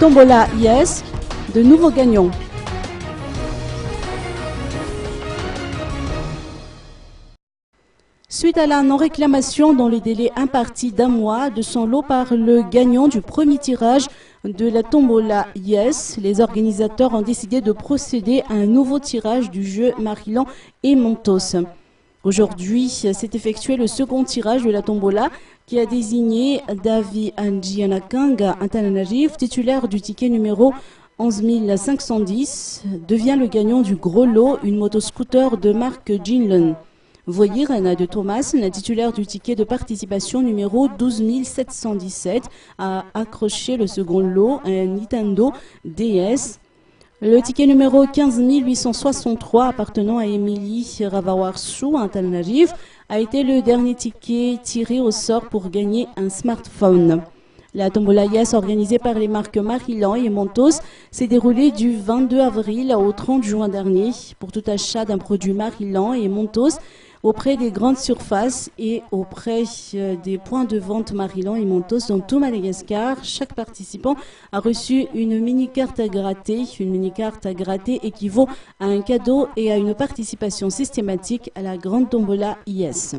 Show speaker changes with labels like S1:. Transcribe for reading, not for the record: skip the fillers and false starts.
S1: Tombola Yes, de nouveaux gagnants. Suite à la non-réclamation dans le délai imparti d'un mois de son lot par le gagnant du premier tirage de la Tombola Yes, les organisateurs ont décidé de procéder à un nouveau tirage du jeu Marilan et Montos. Aujourd'hui, s'est effectué le second tirage de la Tombola qui a désigné Davi Anjianakanga Antananarive, titulaire du ticket numéro 11510, devient le gagnant du gros lot, une motoscooter de marque Jinlun. Voyez Rana de Thomas, la titulaire du ticket de participation numéro 12717, a accroché le second lot, un Nintendo DS. Le ticket numéro 15863 appartenant à Émilie Ravawarshu, un Tanarive, a été le dernier ticket tiré au sort pour gagner un smartphone. La Tombola Yes, organisée par les marques Marilan et Montos, s'est déroulée du 22 avril au 30 juin dernier. Pour tout achat d'un produit Marilan et Montos, auprès des grandes surfaces et auprès des points de vente Marilan et Montos dans tout Madagascar, chaque participant a reçu une mini-carte à gratter. Une mini-carte à gratter équivaut à un cadeau et à une participation systématique à la grande Tombola Yes.